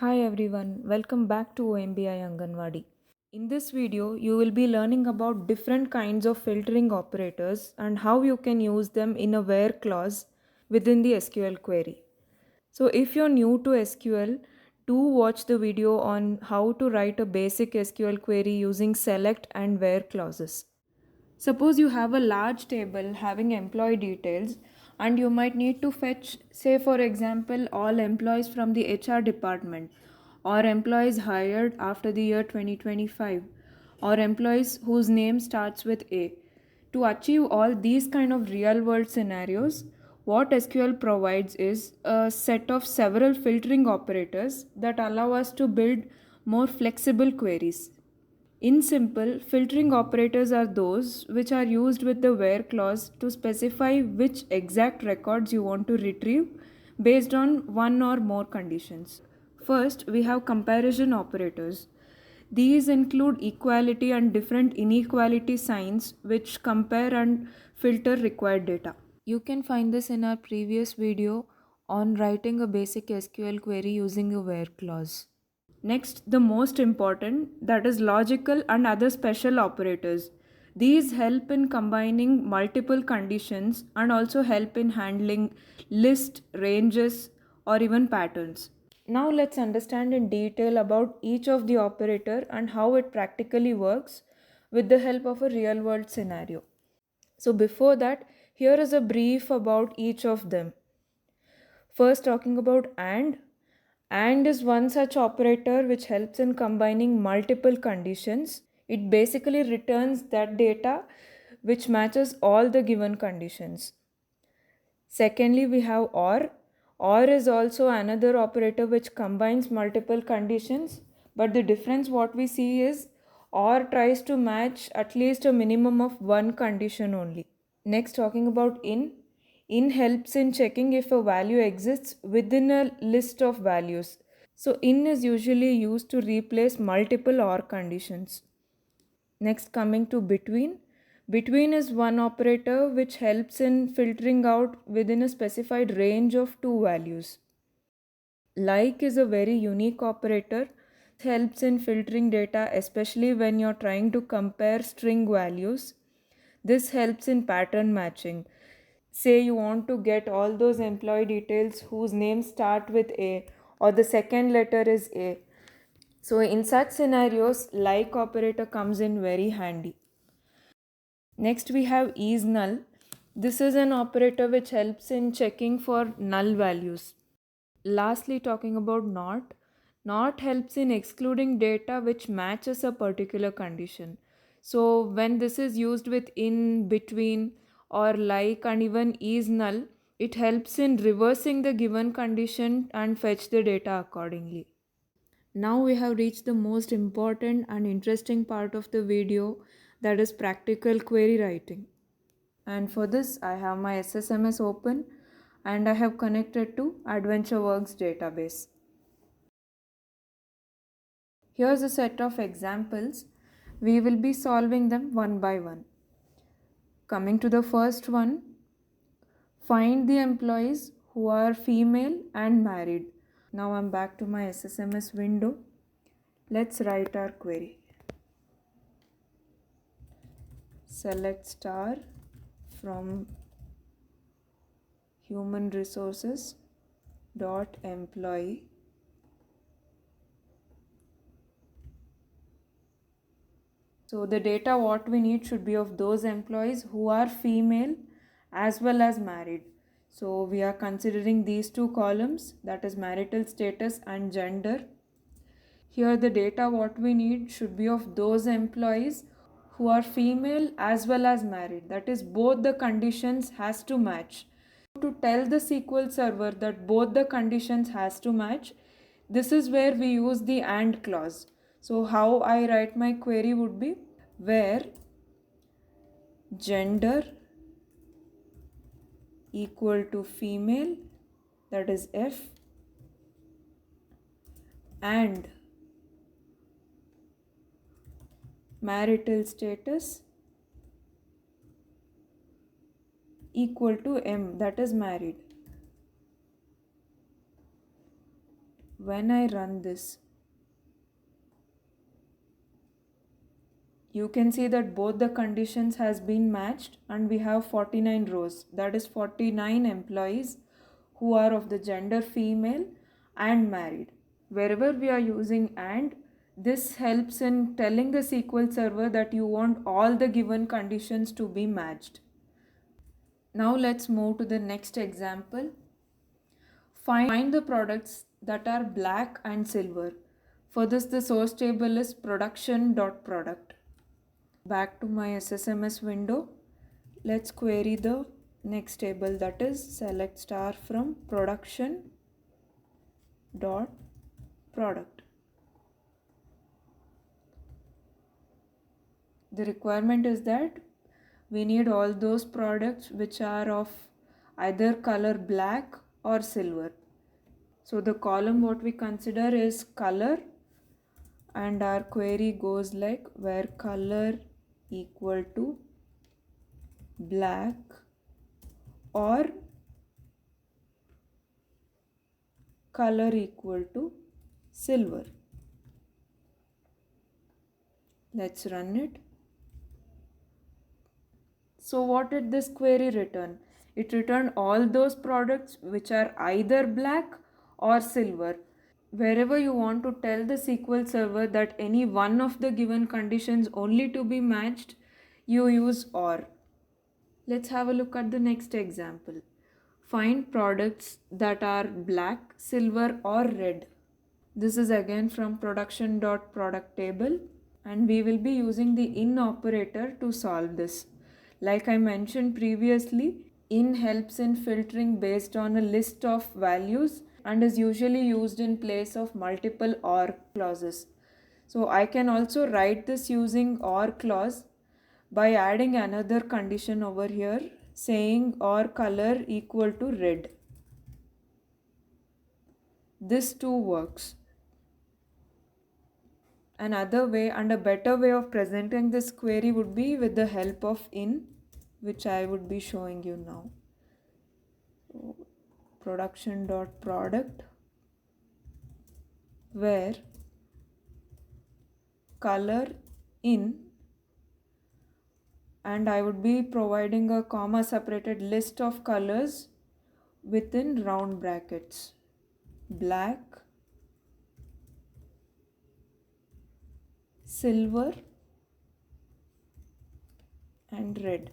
Hi everyone, welcome back to OMBI Anganwadi. In this video, you will be learning about different kinds of filtering operators and how you can use them in a where clause within the SQL query. So if you're new to SQL, do watch the video on how to write a basic SQL query using select and where clauses. Suppose you have a large table having employee details and you might need to fetch, say for example, all employees from the HR department or employees hired after the year 2025 or employees whose name starts with A. To achieve all these kind of real world scenarios, what SQL provides is a set of several filtering operators that allow us to build more flexible queries. In simple, filtering operators are those which are used with the where clause to specify which exact records you want to retrieve based on one or more conditions. First, we have comparison operators. These include equality and different inequality signs which compare and filter required data. You can find this in our previous video on writing a basic SQL query using a where clause. Next, the most important, that is logical and other special operators. These help in combining multiple conditions and also help in handling list, ranges, or even patterns. Now let's understand in detail about each of the operator and how it practically works with the help of a real world scenario. So before that, here is a brief about each of them. First, talking about AND is one such operator which helps in combining multiple conditions. It basically returns that data which matches all the given conditions. Secondly, we have OR. OR is also another operator which combines multiple conditions, but the difference what we see is OR tries to match at least a minimum of one condition only. Next, talking about in helps in checking if a value exists within a list of values. So in is usually used to replace multiple OR conditions. Next, coming to between. Between is one operator which helps in filtering out within a specified range of two values. Like is a very unique operator. It helps in filtering data, especially when you're trying to compare string values. This helps in pattern matching. Say you want to get all those employee details whose names start with A or the second letter is A. So in such scenarios, like operator comes in very handy. Next we have is null. This is an operator which helps in checking for null values. Lastly, talking about not helps in excluding data which matches a particular condition. So when this is used with in, between, or like, and even is null, it helps in reversing the given condition and fetch the data accordingly. Now we have reached the most important and interesting part of the video, that is practical query writing. And for this I have my SSMS open and I have connected to AdventureWorks database. Here's a set of examples. We will be solving them one by one. Coming to the first one, find the employees who are female and married. Now I'm back to my SSMS window. Let's write our query. Select star from human resources dot employee. So the data what we need should be of those employees who are female as well as married. So we are considering these two columns, that is marital status and gender. Here the data what we need should be of those employees who are female as well as married. That is, both the conditions has to match. To tell the SQL server that both the conditions has to match, this is where we use the AND clause. So how I write my query would be where gender equal to female, that is F, and marital status equal to M, that is married. when I run this, you can see that both the conditions has been matched and we have 49 rows. That is 49 employees who are of the gender female and married. Wherever we are using and, this helps in telling the SQL server that you want all the given conditions to be matched. Now let's move to the next example. Find the products that are black and silver. For this, the source table is production.product. Back to my SSMS window. Let's query the next table, that is select star from production.product. The requirement is that we need all those products which are of either color black or silver. So the column what we consider is color, and our query goes like where color equal to black or color equal to silver. Let's run it. So what did this query return? It returned all those products which are either black or silver. Wherever you want to tell the SQL server that any one of the given conditions only to be matched, you use OR. Let's have a look at the next example. Find products that are black, silver or red. This is again from production.product table, and we will be using the in operator to solve this. Like I mentioned previously, in helps in filtering based on a list of values and is usually used in place of multiple OR clauses. So I can also write this using OR clause by adding another condition over here saying OR color equal to red. This too works. Another way and a better way of presenting this query would be with the help of in, which I would be showing you now. So, production.product where color in, and I would be providing a comma separated list of colors within round brackets: black, silver and red.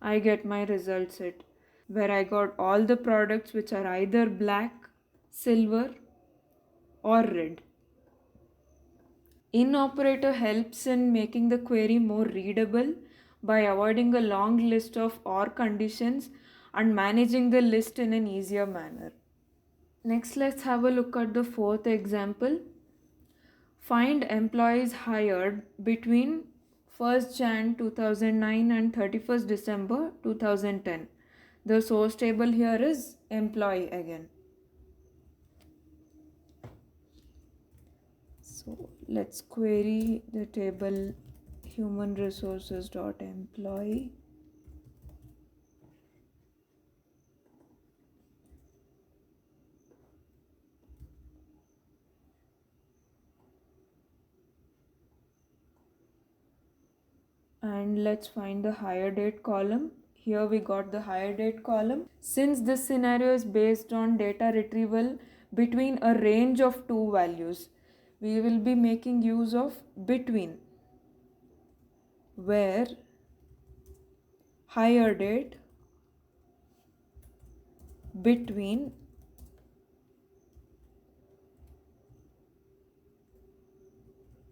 I get my result set where I got all the products which are either black, silver or red. In operator helps in making the query more readable by avoiding a long list of OR conditions and managing the list in an easier manner. Next, let's have a look at the fourth example. Find employees hired between 1st Jan 2009 and 31st December 2010. The source table here is employee again. So let's query the table human resources dot employee. And let's find the hire date column. Here we got the hire date column. Since this scenario is based on data retrieval between a range of two values, we will be making use of between, where hire date between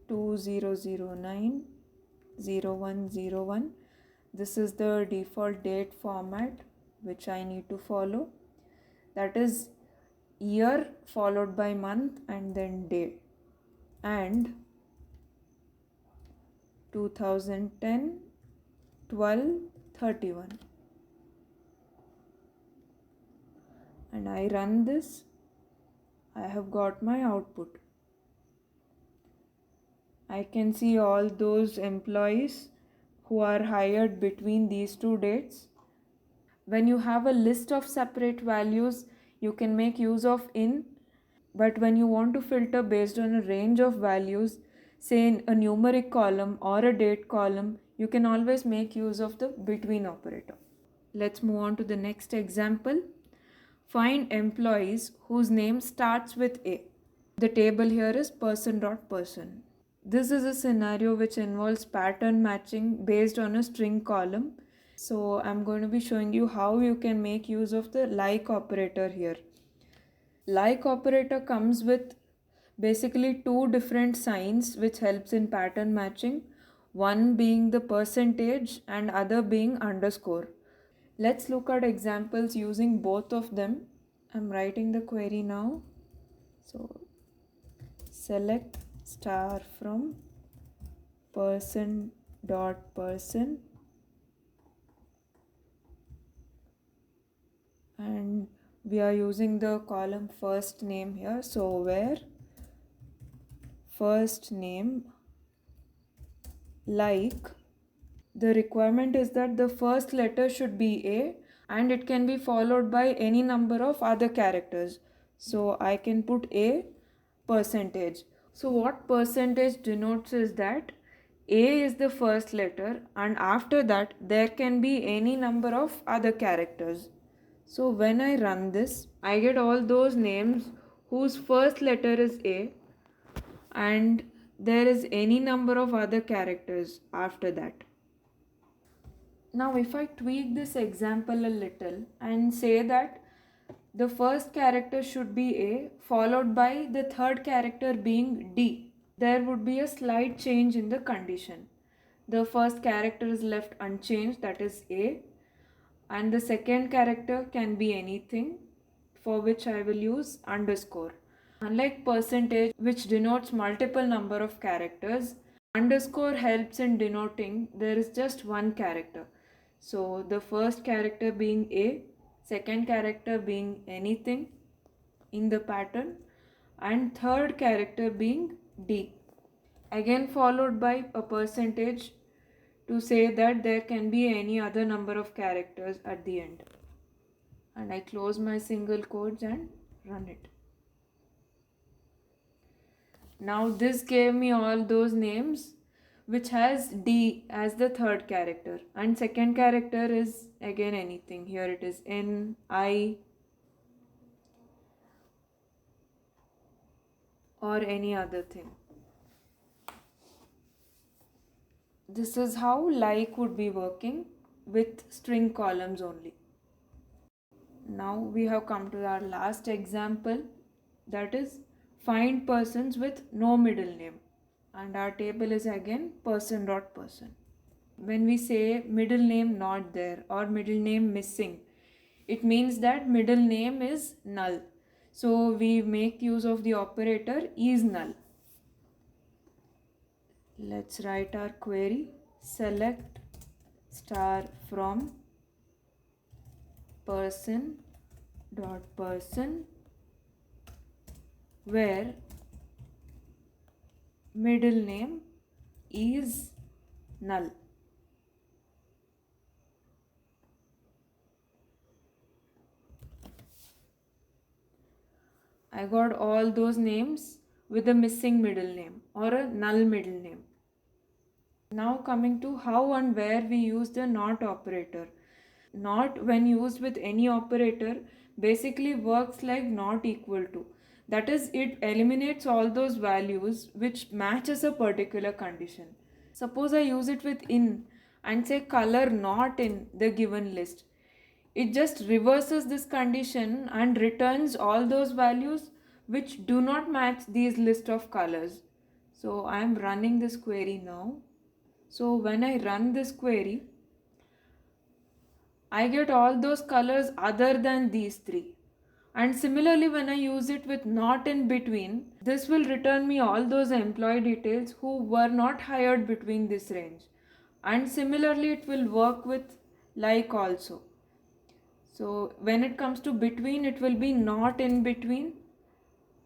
two zero zero nine 0101. This is the default date format which I need to follow. That is year followed by month and then day. And 2010 12/31. And I run this. I have got my output. I can see all those employees who are hired between these two dates. When you have a list of separate values, you can make use of in, but when you want to filter based on a range of values, say in a numeric column or a date column, you can always make use of the between operator. Let's move on to the next example. Find employees whose name starts with A. The table here is person.person. This is a scenario which involves pattern matching based on a string column. So I'm going to be showing you how you can make use of the like operator here. Like operator comes with basically two different signs which helps in pattern matching, one being the percentage and other being underscore. Let's look at examples using both of them. I'm writing the query now. So select star from person.person, and we are using the column first name here. So where first name like, the requirement is that the first letter should be A and it can be followed by any number of other characters. So I can put A percentage. So what percentage denotes is that A is the first letter and after that there can be any number of other characters. So when I run this, I get all those names whose first letter is A and there is any number of other characters after that. Now if I tweak this example a little and say that the first character should be A followed by the third character being D, there would be a slight change in the condition. The first character is left unchanged, that is A, and the second character can be anything, for which I will use underscore. Unlike percentage, which denotes multiple number of characters, underscore helps in denoting there is just one character. So the first character being A, second character being anything in the pattern, and third character being D. Again followed by a percentage to say that there can be any other number of characters at the end. And I close my single quotes and run it. Now this gave me all those names which has D as the third character, and second character is again anything. Here it is N, I, or any other thing. This is how like would be working with string columns only. Now we have come to our last example, that is find persons with no middle name, and our table is again person.person. When we say middle name not there or middle name missing, it means that middle name is null. So we make use of the operator is null. Let's write our query. Select star from person.person where middle name is null. I got all those names with a missing middle name or a null middle name. Now coming to how and where we use the not operator. Not, when used with any operator, basically works like not equal to. That is, it eliminates all those values which matches a particular condition. Suppose I use it with in and say color not in the given list. It just reverses this condition and returns all those values which do not match these list of colors. So I am running this query now. So when I run this query, I get all those colors other than these three. And similarly, when I use it with not in between, this will return me all those employee details who were not hired between this range. And similarly, it will work with like also. So when it comes to between, it will be not in between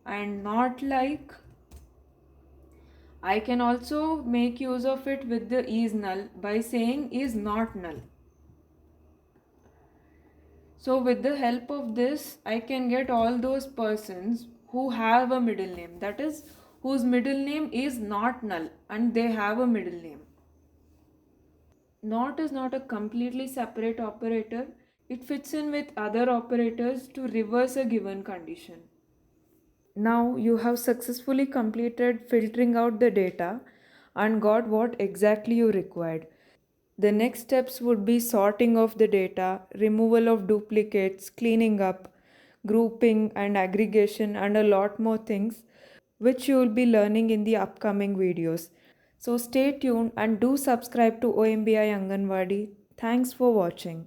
and not like. I can also make use of it with the is null by saying is not null. So with the help of this, I can get all those persons who have a middle name, that is, whose middle name is not null and they have a middle name. Not is not a completely separate operator. It fits in with other operators to reverse a given condition. Now you have successfully completed filtering out the data and got what exactly you required. The next steps would be sorting of the data, removal of duplicates, cleaning up, grouping and aggregation, and a lot more things which you will be learning in the upcoming videos. So stay tuned and do subscribe to OMBI Anganwadi. Thanks for watching.